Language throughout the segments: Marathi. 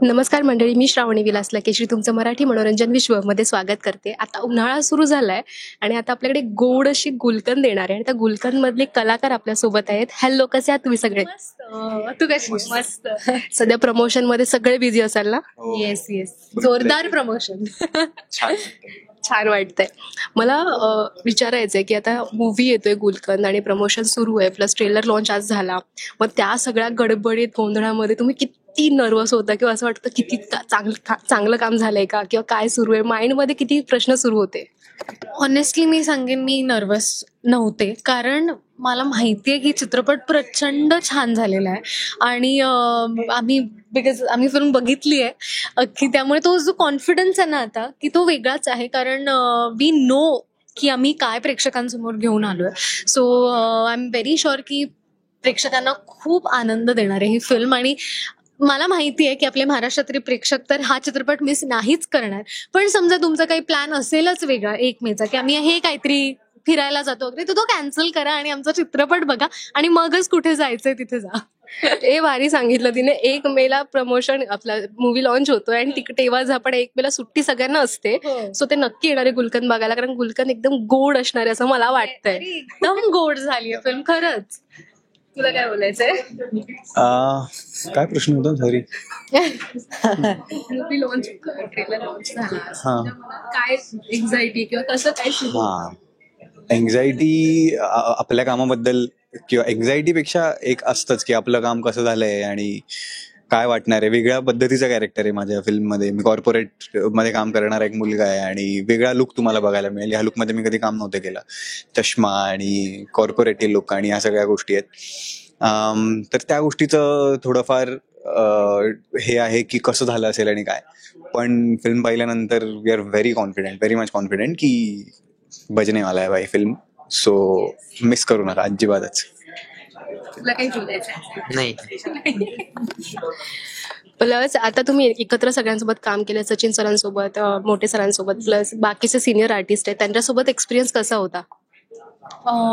नमस्कार मंडळी, मी श्रावणी विलास लकेश्री तुमचं मराठी मनोरंजन विश्वमध्ये स्वागत करते. आता उन्हाळा सुरू झालाय आणि आता आपल्याकडे गोड अशी गुलकंद येणार आहे आणि त्या गुलकंदमधले कलाकार आपल्यासोबत आहेत. हॅलो, कसे आहात तुम्ही सगळे? तू कशी? मस्त. सध्या प्रमोशन मध्ये सगळे बिझी असाल ना? येस येस, जोरदार प्रमोशन. छान वाटतंय. मला विचारायचंय की आता मूवी येतोय गुलकंद आणि प्रमोशन सुरू आहे, प्लस ट्रेलर लॉन्च आज झाला. मग त्या सगळ्या गडबडीत गोंधळामध्ये तुम्ही किती नर्वस होता किंवा असं वाटतं किती चांगलं काम झालंय का, किंवा काय सुरू आहे माइंडमध्ये, किती प्रश्न सुरू होते? ऑनेस्टली मी सांगेन, मी नर्वस नव्हते, कारण मला माहितीये की चित्रपट प्रचंड छान झालेला आहे आणि आम्ही फिल्म बघितली आहे अख्खी, त्यामुळे तो जो कॉन्फिडन्स आहे ना आता, की तो वेगळाच आहे. कारण वी नो की आम्ही काय प्रेक्षकांसमोर घेऊन आलोय. So I am very sure की प्रेक्षकांना खूप आनंद देणार आहे ही फिल्म. आणि मला माहिती आहे की आपले महाराष्ट्रातले प्रेक्षक तर हा चित्रपट मिस नाहीच करणार. पण समजा तुमचा काही प्लॅन असेलच वेगळा 1 मेचा, की आम्ही हे काहीतरी फिरायला जातो वगैरे, तर तो कॅन्सल करा आणि आमचा चित्रपट बघा आणि मगच कुठे जायचंय तिथे जा. हे भारी सांगितलं तिने. 1 मेला प्रमोशन, आपला मूवी लॉन्च होतोय आणि तेव्हा आपण 1 मेला सुट्टी सगळ्यांना असते. सो ते नक्की येणार आहे गुलकंद बघायला, कारण गुलकंद एकदम गोड असणार आहे असं मला वाटतंय. एकदम गोड झाली आहे फिल्म खरंच. तुला काय बोलायचंय? काय प्रश्न होता? Sorry. Movie launch, trailer launch झाला, काय एक्झायटी किंवा कसं काय सुरू? एन्झायटी आपल्या कामाबद्दल, किंवा एन्झायटीपेक्षा एक असतंच की आपलं काम कसं झालंय आणि काय वाटणार आहे. वेगळ्या पद्धतीचा कॅरेक्टर आहे माझ्या फिल्ममध्ये. मी कॉर्पोरेट मध्ये काम करणारा एक मुलगा आहे आणि वेगळा लुक तुम्हाला बघायला मिळेल. ह्या लुकमध्ये मी कधी काम नव्हतं केलं. चष्मा आणि कॉर्पोरेट लुक आणि ह्या सगळ्या गोष्टी आहेत. तर त्या गोष्टीचं थोडंफार हे आहे की कसं झालं असेल आणि काय. पण फिल्म पाहिल्यानंतर we are very confident, very much confident की बजने वाला है भाई फिल्म. सो मिस करू नका अजिबातच. तुला काही बोलायचं नाही. प्लस आता तुम्ही एकत्र सगळ्यांसोबत काम केलं, सचिन सरांसोबत, मोठे सरांसोबत, प्लस बाकीचे सिनियर आर्टिस्ट आहेत, त्यांच्यासोबत एक्सपिरियन्स कसा होता?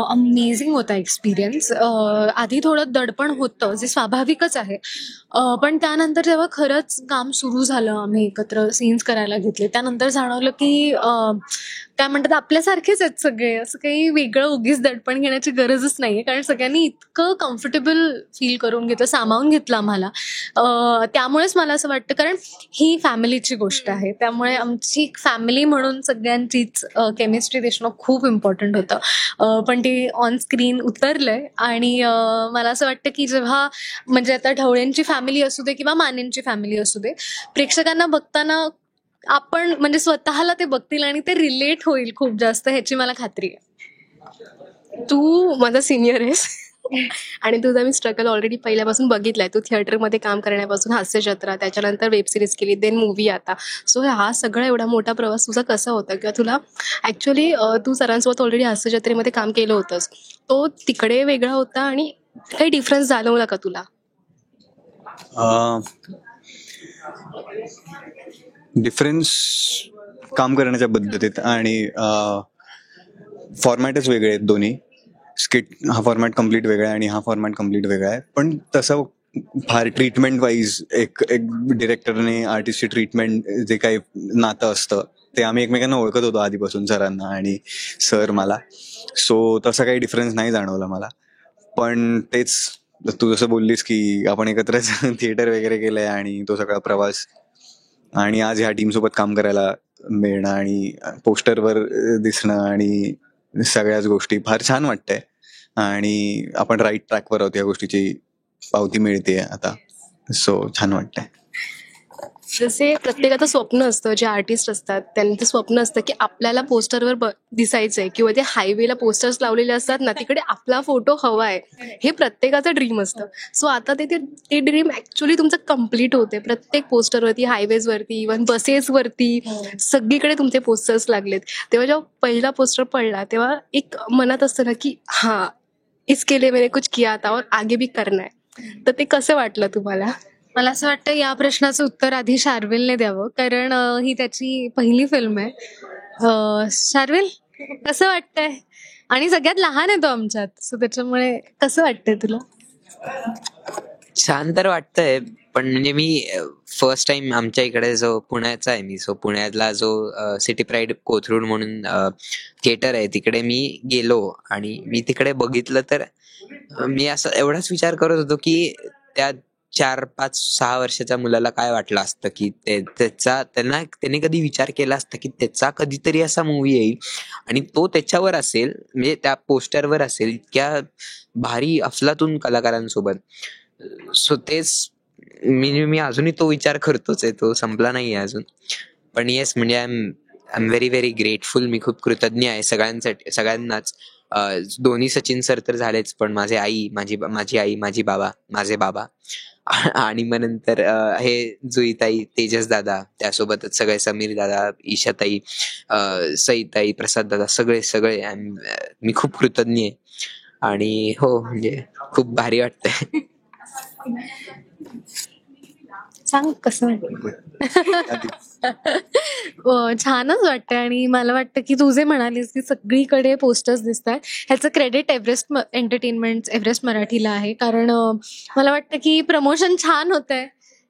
अमेझिंग होता एक्सपिरियन्स. आधी थोडं दडपण होतं, जे स्वाभाविकच आहे. पण त्यानंतर जेव्हा खरंच काम सुरू झालं, आम्ही एकत्र सीन्स करायला घेतले, त्यानंतर जाणवलं की काय म्हणतात, आपल्यासारखेच आहेत सगळे. असं काही वेगळं उगीच दडपण घेण्याची गरजच नाहीये, कारण सगळ्यांनी इतकं कम्फर्टेबल फील करून घेतलं, सामावून घेतलं आम्हाला. त्यामुळेच मला असं वाटतं, कारण ही फॅमिलीची गोष्ट आहे, त्यामुळे आमची फॅमिली म्हणून सगळ्यांचीच केमिस्ट्री दिसणं खूप इम्पॉर्टंट होतं. पण ते ऑन स्क्रीन उतरलंय आणि मला असं वाटतं की जेव्हा, म्हणजे आता ढवळ्यांची फॅमिली असू दे किंवा मानेंची फॅमिली असू दे, प्रेक्षकांना बघताना आपण म्हणजे स्वतःला ते बघतील आणि ते रिलेट होईल खूप जास्त, ह्याची मला खात्री आहे. तू माझा सिनियर आहेस आणि तुझा मी स्ट्रगल ऑलरेडी पहिल्यापासून बघितलाय. तू थिएटरमध्ये काम करण्यापासून हास्यजत्रा, त्याच्यानंतर वेब सिरीज केली, देन मूवी आता. सो हा सगळा एवढा मोठा प्रवास तुझा कसा होता, किंवा तुला ऍक्च्युअली तू सरांसोबत ऑलरेडी हास्यजत्रेमध्ये काम केलं होतंस, तो तिकडे वेगळा होता आणि काही डिफरन्स जाणवला का तुला? डिफरन्स काम करण्याच्या पद्धतीत आणि फॉर्मॅटच वेगळे आहेत दोन्ही. स्किट हा फॉर्मॅट कम्प्लीट वेगळा आहे आणि हा फॉर्मॅट कम्प्लीट वेगळा आहे. पण तसं फार ट्रीटमेंट वाईज एक डिरेक्टरने आर्टिस्टची ट्रीटमेंट, जे काही नातं असतं ते आम्ही एकमेकांना ओळखत होतो आधीपासून, सरांना आणि सर मला. सो तसा काही डिफरन्स नाही जाणवला मला. पण तेच तू जसं बोललीस की आपण एकत्रच थिएटर वगैरे केलंय आणि तो सगळा प्रवास, आणि आज ह्या टीमसोबत काम करायला मिळणं आणि पोस्टरवर दिसणं आणि सगळ्याच गोष्टी फार छान वाटतंय. आणि आपण राईट ट्रॅकवर आहोत, या गोष्टीची पावती मिळते आता. सो छान वाटतंय. जसे प्रत्येकाचं स्वप्न असतं, जे आर्टिस्ट असतात त्यांचं स्वप्न असतं की आपल्याला पोस्टरवर दिसायचंय, किंवा ते हायवेला पोस्टर्स लावलेले असतात ना, तिकडे आपला फोटो हवा आहे, हे प्रत्येकाचं ड्रीम असतं. सो आता ते ड्रीम ऍक्च्युअली तुमचं कम्प्लीट होते. प्रत्येक पोस्टरवरती, हायवेजवरती, इव्हन बसेसवरती, सगळीकडे तुमचे पोस्टर्स लागलेत. तेव्हा जेव्हा पहिला पोस्टर पडला, तेव्हा एक मनात असतं ना की हा, इसके लिए मैंने कुछ किया था और आगे भी करना है. तर ते कसं वाटलं तुम्हाला? मला असं वाटतं या प्रश्नाचं उत्तर आधी शार्विलने द्यावं, कारण ही त्याची पहिली फिल्म आहे. शार्विल, कसं वाटतंय? आणि सगळ्यात लहान आहे तो आमच्यात, सो त्याच्यामुळे कसं वाटतंय तुला? छान तर वाटतंय, पण म्हणजे मी फर्स्ट टाइम आमच्या इकडे जो पुण्याचा आहे मी, सो पुण्यातला जो सिटी प्राईड कोथरूड म्हणून थिएटर आहे तिकडे मी गेलो आणि मी तिकडे बघितलं तर मी असं एवढाच विचार करत होतो की त्या 4-5-6 वर्षाच्या मुलाला काय वाटलं असतं की त्याने कधी विचार केला असता की त्याचा कधीतरी असा मूवी येईल आणि तो त्याच्यावर असेल, म्हणजे त्या पोस्टरवर असेल इतक्या भारी अफलातून कलाकारांसोबत. सो तेच मी अजूनही तो विचार करतोच आहे, तो संपला नाहीये अजून. पण येस, म्हणजे I am very very grateful. मी खूप कृतज्ञ आहे सगळ्यांसाठी, सगळ्यांनाच. दोन्ही सचिन सर तर झालेच, पण माझी आई, माझे बाबा आणि मग नंतर हे जुईताई, तेजस दादा, त्यासोबतच सगळे समीर दादा, ईशाताई, सईताई, प्रसाद दादा, सगळे सगळे मी खूप कृतज्ञ आहे. आणि हो, म्हणजे खूप भारी वाटतंय. सांग कसं छानच वाटतं. आणि मला वाटतं की तू जे म्हणालीस की सगळीकडे पोस्टर्स दिसत आहेत, ह्याचं क्रेडिट एव्हरेस्ट एंटरटेनमेंट, एव्हरेस्ट मराठीला आहे. कारण मला वाटतं की प्रमोशन छान होत आहे,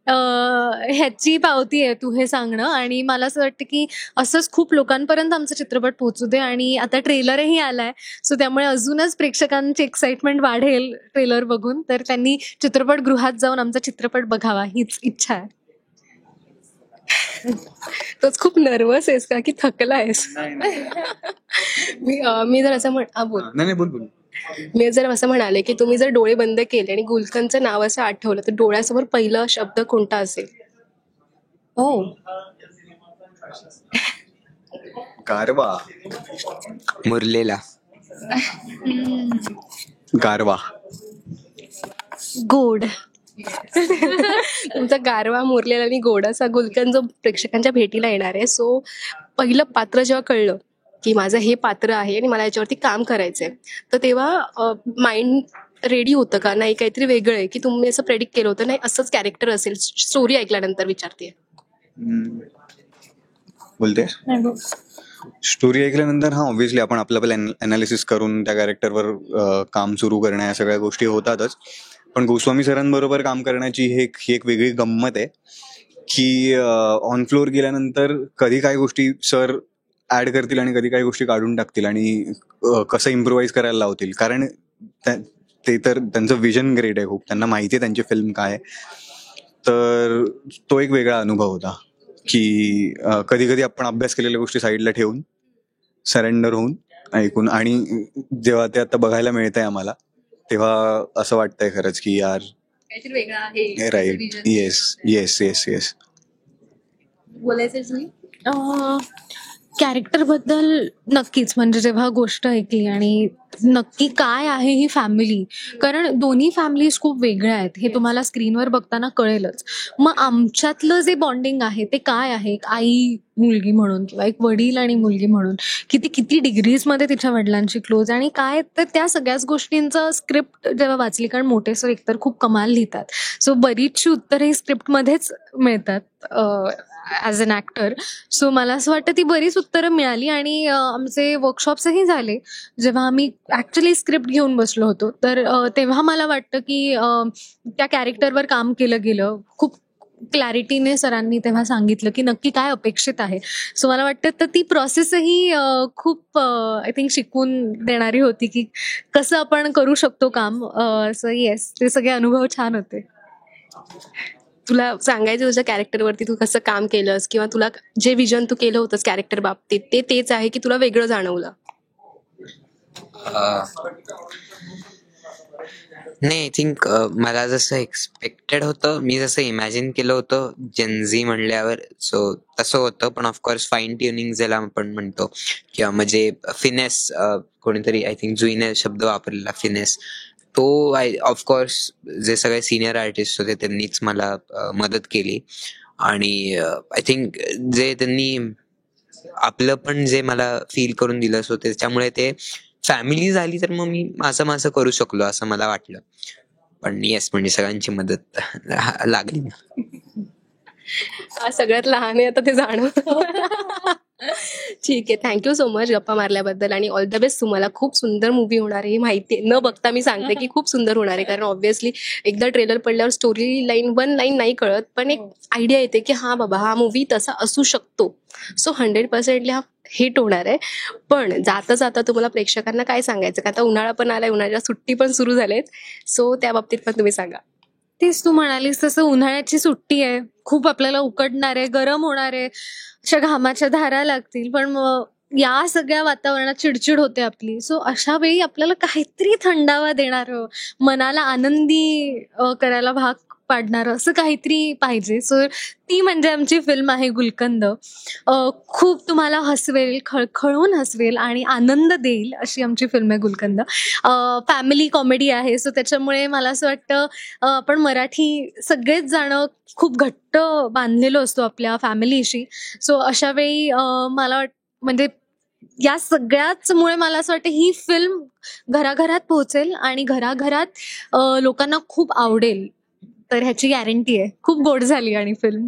ह्याची पावती आहे तू हे सांगणं. आणि मला असं वाटतं की असंच खूप लोकांपर्यंत आमचा चित्रपट पोहोचू दे. आणि आता ट्रेलरही आलाय, सो त्यामुळे अजूनच प्रेक्षकांची एक्साइटमेंट वाढेल ट्रेलर बघून. तर त्यांनी चित्रपटगृहात जाऊन आमचा चित्रपट बघावा हीच इच्छा आहे. तोच खूप नर्वस आहेस का की थकला आहेस? मी जर असं बोल. नाही बोल बोल. मी जर असं म्हणाले की तुम्ही जर डोळे बंद केले आणि गुलकंदचं नाव असं आठवलं तर डोळ्यासमोर पहिला शब्द कोणता असेल? हो, गारवा. मुरलेला. गारवा. गोड. तुमचा गारवा, मुरलेला आणि गोड असा गुलकंद जो प्रेक्षकांच्या भेटीला येणार आहे. सो पहिलं पात्र जेव्हा कळलं की माझं हे पात्र आहे आणि मला याच्यावरती काम करायचंय, तर तेव्हा माइंड रेडी होतं का? नाही काहीतरी वेगळं आहे की तुम्ही असं प्रेडिक्ट केलं होतं, नाही असंच कॅरेक्टर असेल? स्टोरी ऐकल्यानंतर विचारते. बोलते स्टोरी ऐकल्यानंतर हा ऑब्व्हियसली आपण आपलं अनालिसिस करून त्या कॅरेक्टरवर काम सुरू करणं, या सगळ्या गोष्टी होतातच. पण गोस्वामी सरांबरोबर काम करण्याची ही एक वेगळी गंमत आहे की ऑन फ्लोअर गेल्यानंतर कधी काही गोष्टी सर ऍड करतील आणि कधी काही गोष्टी काढून टाकतील आणि कसं इम्प्रोव्हाइज करायला लावतील. कारण ते तर त्यांचं विजन ग्रेट आहे खूप, त्यांना माहिती आहे त्यांची फिल्म काय आहे. तर तो एक वेगळा अनुभव होता की कधी कधी आपण अभ्यास केलेल्या गोष्टी साईडला ठेवून सरेंडर होऊन ऐकून, आणि जेव्हा ते आता बघायला मिळतंय आम्हाला तेव्हा असं वाटतंय खरंच की यार काहीतरी वेगळं आहे. राईट. येस. बोलायचं कॅरेक्टरबद्दल नक्कीच, म्हणजे जेव्हा गोष्ट ऐकली आणि नक्की काय आहे ही फॅमिली, कारण दोन्ही फॅमिलीज खूप वेगळ्या आहेत हे तुम्हाला स्क्रीनवर बघताना कळेलच. मग आमच्यातलं जे बॉन्डिंग आहे ते काय आहे, एक आई मुलगी म्हणून किंवा एक वडील आणि मुलगी म्हणून किती डिग्रीजमध्ये तिच्या वडिलांची क्लोज आणि काय, तर त्या सगळ्याच गोष्टींचं स्क्रिप्ट जेव्हा वाचली, कारण मोठे सर एकतर खूप कमाल लिहितात, सो बरीचशी उत्तरं ही स्क्रिप्टमध्येच मिळतात ॲज अन ॲक्टर. सो मला असं वाटतं ती बरीच उत्तरं मिळाली. आणि आमचे वर्कशॉप्सही झाले जेव्हा आम्ही ॲक्च्युली स्क्रिप्ट घेऊन बसलो होतो, तर तेव्हा मला वाटतं की त्या कॅरेक्टरवर काम केलं गेलं. खूप क्लॅरिटीने सरांनी तेव्हा सांगितलं की नक्की काय अपेक्षित आहे. सो मला वाटतं तर ती प्रोसेसही खूप आय थिंक शिकवून देणारी होती की कसं आपण करू शकतो काम. सो येस, ते सगळे अनुभव छान होते. तुला सांगायचं तुझ्या कॅरेक्टरवरती तू कसं काम केलंस किंवा तुला जे विजन तू केलं होतंस कॅरेक्टर बाबतीत ते तेच आहे की तुला वेगळं जाणवलं? नाही, आय थिंक मला जसं एक्सपेक्टेड होतं, मी जसं इमॅजिन केलं होतं जेनझी म्हणल्यावर, सो तसं होतं. पण ऑफकोर्स फाईन ट्युनिंग ज्याला आपण म्हणतो, किंवा म्हणजे फिनेस, कोणीतरी आय थिंक जुईने शब्द वापरलेला फिनेस, तो ऑफकोर्स जे सगळे सिनियर आर्टिस्ट होते त्यांनीच मला मदत केली. आणि आय थिंक जे त्यांनी आपलं पण जे मला फील करून दिलं, सो त्याच्यामुळे ते फॅमिली झाली. तर मग मी माझं करू शकलो असं मला वाटलं. पण येस, म्हणजे सगळ्यांची मदत लागली ना. हा सगळ्यात लहान आहे आता ते जाणवतं. ठीक आहे, थँक्यू सो मच गप्पा मारल्याबद्दल आणि ऑल द बेस्ट तुम्हाला. खूप सुंदर मूवी होणार आहे ही माहिती आहे. न बघता मी सांगते की खूप सुंदर होणार आहे, कारण ऑब्व्हियसली एकदा ट्रेलर पडल्यावर स्टोरी लाईन 1 लाईन नाही कळत, पण एक आयडिया येते की हा बाबा हा मूवी तसा असू शकतो. सो 100% हा हिट होणार आहे. पण जाता जाता तुम्हाला प्रेक्षकांना काय सांगायचं, का आता उन्हाळा पण आलाय, उन्हाळ्याच्या सुट्टी पण सुरू झालेत, सो त्या बाबतीत पण तुम्ही सांगा. तेच तू म्हणालीस तसं उन्हाळ्याची सुट्टी आहे, खूप आपल्याला उकडणार आहे, गरम होणार आहे, अशा घामाच्या धारा लागतील, पण मग या सगळ्या वातावरणात चिडचिड होते आपली. सो अशा वेळी आपल्याला काहीतरी थंडावा देणारं, मनाला आनंदी करायला भाग पाडणारं असं काहीतरी पाहिजे. सो ती म्हणजे आमची फिल्म आहे गुलकंद. खूप तुम्हाला हसवेल, खळखळून हसवेल आणि आनंद देईल अशी आमची फिल्म आहे गुलकंद. फॅमिली कॉमेडी आहे, सो त्याच्यामुळे मला असं वाटतं आपण मराठी सगळेच जण खूप घट्ट बांधलेलो असतो आपल्या फॅमिलीशी. सो अशा वेळी मला म्हणजे या सगळ्याचमुळे मला असं वाटतं ही फिल्म घराघरात पोहोचेल आणि घराघरात लोकांना खूप आवडेल. तर ह्याची गॅरंटी आहे. खूप गोड झाली आणि फिल्म.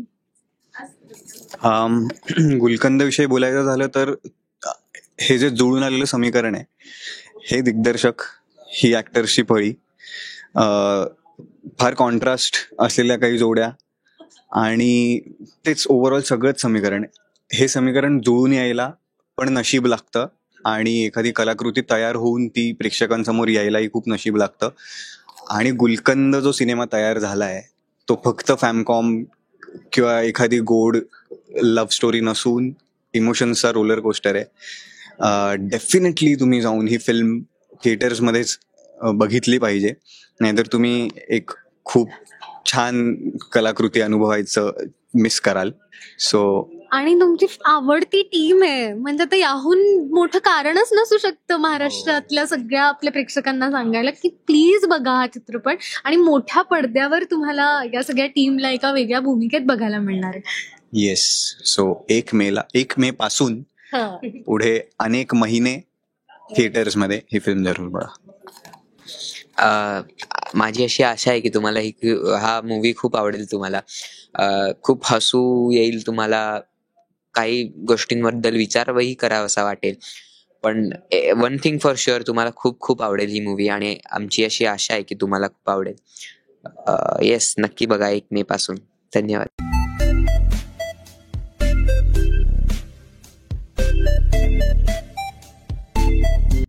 गुलकंद विषयी बोलायचं झालं तर हे जे जुळून आलेलं समीकरण आहे, हे दिग्दर्शक, ही ऍक्टर्सची फळी, फार कॉन्ट्रास्ट असलेल्या काही जोड्या आणि तेच ओव्हरऑल सगळंच समीकरण आहे. हे समीकरण जुळून यायला पण नशीब लागतं आणि एखादी कलाकृती तयार होऊन ती प्रेक्षकांसमोर यायलाही खूप नशीब लागतं. आणि गुलकंद जो सिनेमा तयार झालाय तो फक्त फॅमकॉम किंवा एखादी गोड लव्ह स्टोरी नसून इमोशन्सचा रोलर कोस्टर आहे. डेफिनेटली तुम्ही जाऊन ही फिल्म थिएटर्समध्येच बघितली पाहिजे, नाहीतर तुम्ही एक खूप छान कलाकृती अनुभवायचं मिस कराल. सो आणि तुमची आवडती टीम आहे, म्हणजे आता याहून मोठं कारणच नसू शकतं महाराष्ट्रातल्या सगळ्या आपल्या प्रेक्षकांना सांगायला की प्लीज बघा हा चित्रपट. आणि मोठ्या पडद्यावर तुम्हाला या सगळ्या टीमला एका वेगळ्या भूमिकेत बघायला मिळणार आहे. येस, सो 1 मे पासून पुढे अनेक महिने थिएटर्समध्ये ही फिल्म जरूर बघा. माझी अशी आशा आहे की तुम्हाला हा मूवी खूप आवडेल. तुम्हाला खूप हसू येईल, तुम्हाला काही गोष्टींबद्दल विचारही करावासा वाटेल. पण वन थिंग फॉर शुअर, तुम्हाला खूप खूप आवडेल ही मूवी आणि आमची अशी आशा आहे की तुम्हाला खूप आवडेल. येस, नक्की बघा 1 मे पासून. धन्यवाद.